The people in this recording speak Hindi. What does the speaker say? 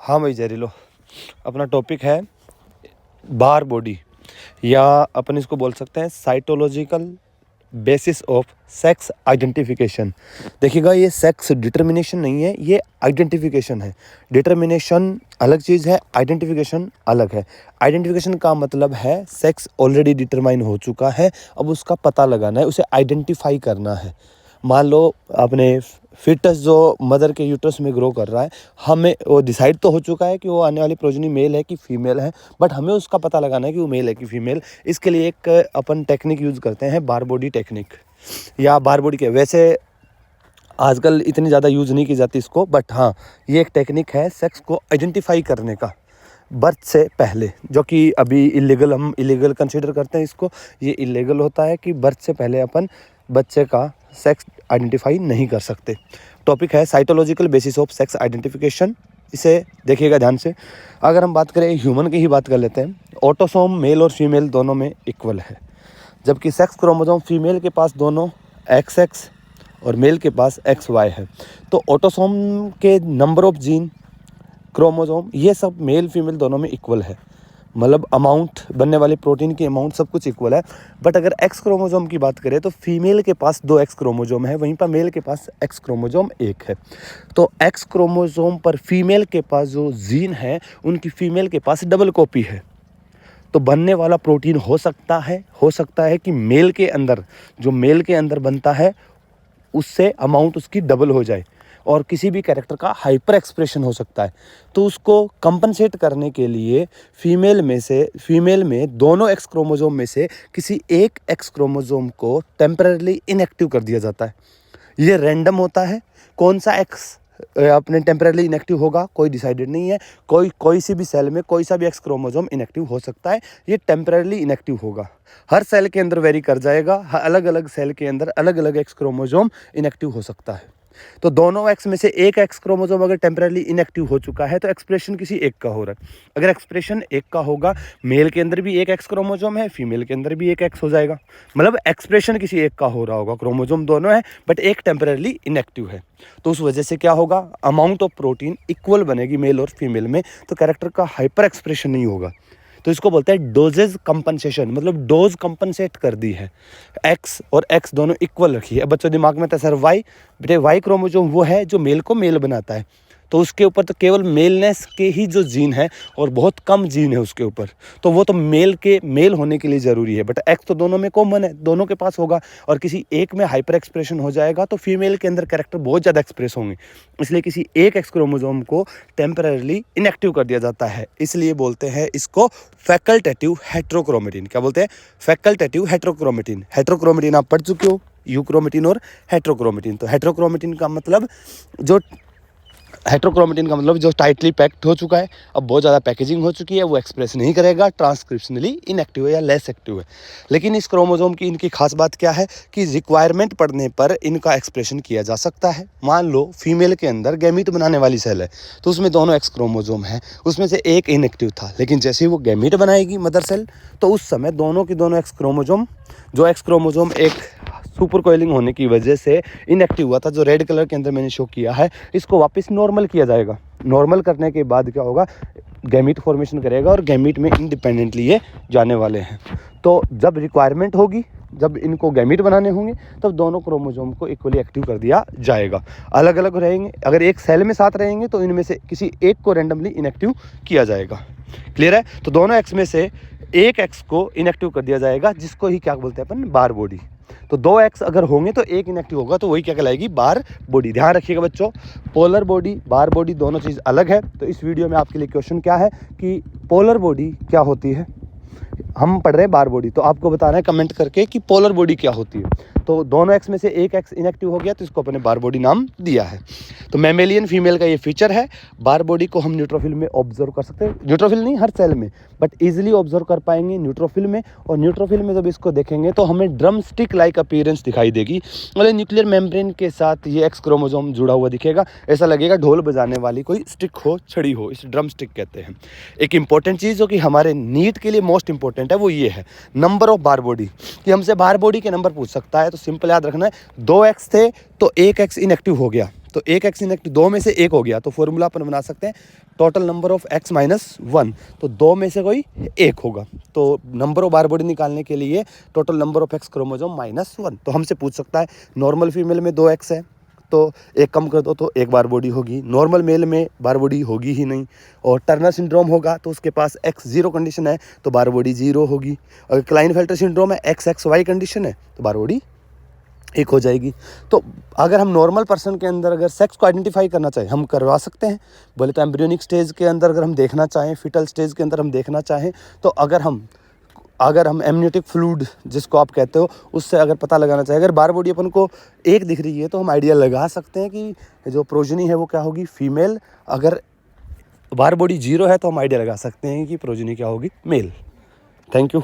हाँ भाई जहरीलो, अपना टॉपिक है बार बॉडी या अपन इसको बोल सकते हैं cytological basis of sex identification. देखिएगा, ये सेक्स डिटर्मिनेशन नहीं है, ये आइडेंटिफिकेशन है। डिटर्मिनेशन अलग चीज़ है, आइडेंटिफिकेशन अलग है। आइडेंटिफिकेशन का मतलब है सेक्स ऑलरेडी डिटरमाइन हो चुका है, अब उसका पता लगाना है, उसे आइडेंटिफाई करना है। मान लो अपने फिटस जो मदर के यूट्रस में ग्रो कर रहा है, हमें वो डिसाइड तो हो चुका है कि वो आने वाली प्रोजनी मेल है कि फीमेल है, बट हमें उसका पता लगाना है कि वो मेल है कि फीमेल। इसके लिए एक अपन टेक्निक यूज़ करते हैं, बार बॉडी टेक्निक या बार बॉडी के। वैसे आजकल इतनी ज़्यादा यूज़ नहीं की जाती इसको, बट हाँ ये एक टेक्निक है सेक्स को आइडेंटिफाई करने का बर्थ से पहले, जो कि अभी इलीगल, हम इलीगल कंसिडर करते हैं इसको। ये इलीगल होता है कि बर्थ से पहले अपन बच्चे का सेक्स आइडेंटिफाई नहीं कर सकते। टॉपिक है cytological basis of sex identification. इसे देखिएगा ध्यान से। अगर हम बात करें ह्यूमन की ही बात कर लेते हैं, ऑटोसोम मेल और फीमेल दोनों में इक्वल है, जबकि सेक्स क्रोमोसोम फीमेल के पास दोनों XX और मेल के पास XY है। तो ऑटोसोम के नंबर ऑफ जीन, क्रोमोसोम, ये सब मेल फीमेल दोनों में इक्वल है, मतलब अमाउंट, बनने वाली प्रोटीन की अमाउंट, सब कुछ इक्वल है। बट अगर X क्रोमोसोम की बात करें तो फीमेल के पास 2 X क्रोमोसोम है, वहीं पर मेल के पास X क्रोमोसोम 1 है। तो X क्रोमोसोम पर फीमेल के पास जो जीन है, उनकी फीमेल के पास डबल कॉपी है। तो बनने वाला प्रोटीन हो सकता है कि मेल के अंदर, जो मेल के अंदर बनता है, उससे अमाउंट उसकी डबल हो जाए, और किसी भी कैरेक्टर का हाइपर एक्सप्रेशन हो सकता है। तो उसको कंपनसेट करने के लिए फीमेल में दोनों X क्रोमोसोम में से किसी एक X क्रोमोसोम को टेम्पररी इनएक्टिव कर दिया जाता है। ये रैंडम होता है, कौन सा X अपने टेम्पररी इनएक्टिव होगा कोई डिसाइडेड नहीं है। कोई सी भी सेल में कोई सा भी X क्रोमोसोम इनएक्टिव हो सकता है, ये टेम्पररी इनएक्टिव होगा। हर सेल के अंदर वेरी कर जाएगा, अलग अलग सेल के अंदर अलग अलग X क्रोमोसोम इनएक्टिव हो सकता है। तो दोनों X में से एक X क्रोमोसोम अगर टेम्पररी इनएक्टिव हो चुका है तो एक्सप्रेशन किसी एक का हो रहा है। अगर एक्सप्रेशन एक का होगा, मेल के अंदर भी एक X क्रोमोसोम है, फीमेल के अंदर भी एक X हो जाएगा, मतलब एक्सप्रेशन किसी एक का हो रहा होगा। क्रोमोसोम दोनों है बट एक टेम्पररी इनएक्टिव है। तो उस वजह से क्या होगा, अमाउंट ऑफ प्रोटीन इक्वल बनेगी मेल और फीमेल में, तो कैरेक्टर का हाइपर एक्सप्रेशन नहीं होगा। तो इसको बोलते हैं डोजेज कंपनसेशन, मतलब डोज कंपनसेट कर दी है, X और X दोनों इक्वल रखी है। अब बच्चों दिमाग में था सर वाई, बेटे वाई क्रोमोसोम वो है जो मेल को मेल बनाता है, तो उसके ऊपर तो केवल मेलनेस के ही जो जीन है और बहुत कम जीन है उसके ऊपर, तो वो तो मेल होने के लिए ज़रूरी है। बट X तो दोनों में कॉमन है, दोनों के पास होगा, और किसी एक में हाइपर एक्सप्रेशन हो जाएगा तो फीमेल के अंदर कैरेक्टर बहुत ज़्यादा एक्सप्रेस होंगे, इसलिए किसी एक X क्रोमोसोम को टेम्पररीली इनएक्टिव कर दिया जाता है। इसलिए बोलते हैं इसको फैकल्टेटिव हेट्रोक्रोमेटिन। क्या बोलते हैं? Facultative heterochromatin. हेट्रोक्रोमेटिन आप पढ़ चुके हो, यूक्रोमेटिन और हेट्रोक्रोमेटिन। तो हेट्रोक्रोमेटिन का मतलब जो टाइटली पैक्ड हो चुका है, अब बहुत ज़्यादा पैकेजिंग हो चुकी है, वो एक्सप्रेस नहीं करेगा, ट्रांसक्रिप्शनली इनएक्टिव है या लेस एक्टिव है। लेकिन इस क्रोमोसोम की इनकी खास बात क्या है कि रिक्वायरमेंट पड़ने पर इनका एक्सप्रेशन किया जा सकता है। मान लो फीमेल के अंदर गैमीट बनाने वाली सेल है, तो उसमें दोनों X क्रोमोसोम है, उसमें से एक इनएक्टिव था, लेकिन जैसे ही वो गैमीट बनाएगी मदर सेल, तो उस समय दोनों X क्रोमोसोम एक सुपर कोइलिंग होने की वजह से इनएक्टिव हुआ था, जो रेड कलर के अंदर मैंने शो किया है, इसको वापस नॉर्मल किया जाएगा। नॉर्मल करने के बाद क्या होगा, गैमीट फॉर्मेशन करेगा और गैमीट में इंडिपेंडेंटली ये जाने वाले हैं। तो जब रिक्वायरमेंट होगी, जब इनको गैमीट बनाने होंगे, तब दोनों क्रोमोसोम को इक्वली एक्टिव कर दिया जाएगा। अलग अलग रहेंगे, अगर एक सेल में साथ रहेंगे तो इनमें से किसी एक को रैंडमली इनएक्टिव किया जाएगा। क्लियर है? तो दोनों X में से एक X को इनएक्टिव कर दिया जाएगा, जिसको ही क्या बोलते हैं अपन, बार बॉडी। तो 2 X अगर होंगे तो एक इनएक्टिव होगा, तो वही क्या कहलाएगी, बार बॉडी। ध्यान रखिएगा बच्चों, पोलर बॉडी, बार बॉडी दोनों चीज़ अलग है। तो इस वीडियो में आपके लिए क्वेश्चन क्या है कि पोलर बॉडी क्या होती है। हम पढ़ रहे हैं बार बॉडी, तो आपको बताना है कमेंट करके कि पोलर बॉडी क्या होती है। तो दोनों X में से एक X इनएक्टिव हो गया, तो इसको अपने बार बॉडी नाम दिया है। तो मैमेलियन फीमेल का ये फीचर है। बार बॉडी को हम न्यूट्रोफिल में ऑब्जर्व कर सकते हैं, न्यूट्रोफिल नहीं हर सेल में, बट इजीली ऑब्जर्व कर पाएंगे न्यूट्रोफिल में। और न्यूट्रोफिल में जब इसको देखेंगे तो हमें ड्रम स्टिक लाइक अपीयरेंस दिखाई देगी, मतलब न्यूक्लियर मेम्ब्रेन के साथ ये X क्रोमोसोम जुड़ा हुआ दिखेगा। ऐसा लगेगा ढोल बजाने वाली कोई स्टिक हो, छड़ी हो, इस ड्रम स्टिक कहते हैं। एक इंपॉर्टेंट चीज़ जो कि हमारे नीट के लिए मोस्ट इंपॉर्टेंट है, वो ये है नंबर ऑफ बार बॉडी, कि हमसे बार बॉडी के नंबर पूछ सकता है। तो सिंपल याद रखना है, 2 X थे तो एक X इनएक्टिव हो गया, तो एक एक्स इनएक्टिव, 2 में से एक हो गया, तो फॉर्मूला अपन बना सकते हैं total number of x minus 1, तो 2 में से कोई एक होगा। तो नंबर ऑफ बार बॉडी निकालने के लिए total number of x chromosome -1। तो हमसे पूछ सकता है नॉर्मल फीमेल में 2 एक्स है, तो एक कम कर दो तो एक बार बॉडी होगी, नॉर्मल मेल में बार बॉडी होगी ही नहीं, और टर्नर सिंड्रोम होगा तो उसके पास एक्स 0 कंडीशन है तो बार बॉडी 0 होगी। अगर क्लाइनफेल्टर सिंड्रोम है, एक्स एक्स वाई कंडीशन है तो बार बॉडी 1 हो जाएगी। तो अगर हम नॉर्मल पर्सन के अंदर अगर सेक्स को आइडेंटिफाई करना चाहें, हम करवा सकते हैं। बोले तो एम्ब्रियोनिक स्टेज के अंदर अगर हम देखना चाहें, फिटल स्टेज के अंदर हम देखना चाहें, तो अगर हम एमनियोटिक फ्लूइड जिसको आप कहते हो उससे अगर पता लगाना चाहें, अगर बार बॉडी अपन को एक दिख रही है तो हम आइडिया लगा सकते हैं कि जो प्रोजनी है वो क्या होगी, फीमेल। अगर बार बॉडी 0 है तो हम आइडिया लगा सकते हैं कि प्रोजनी क्या होगी, मेल। Thank you.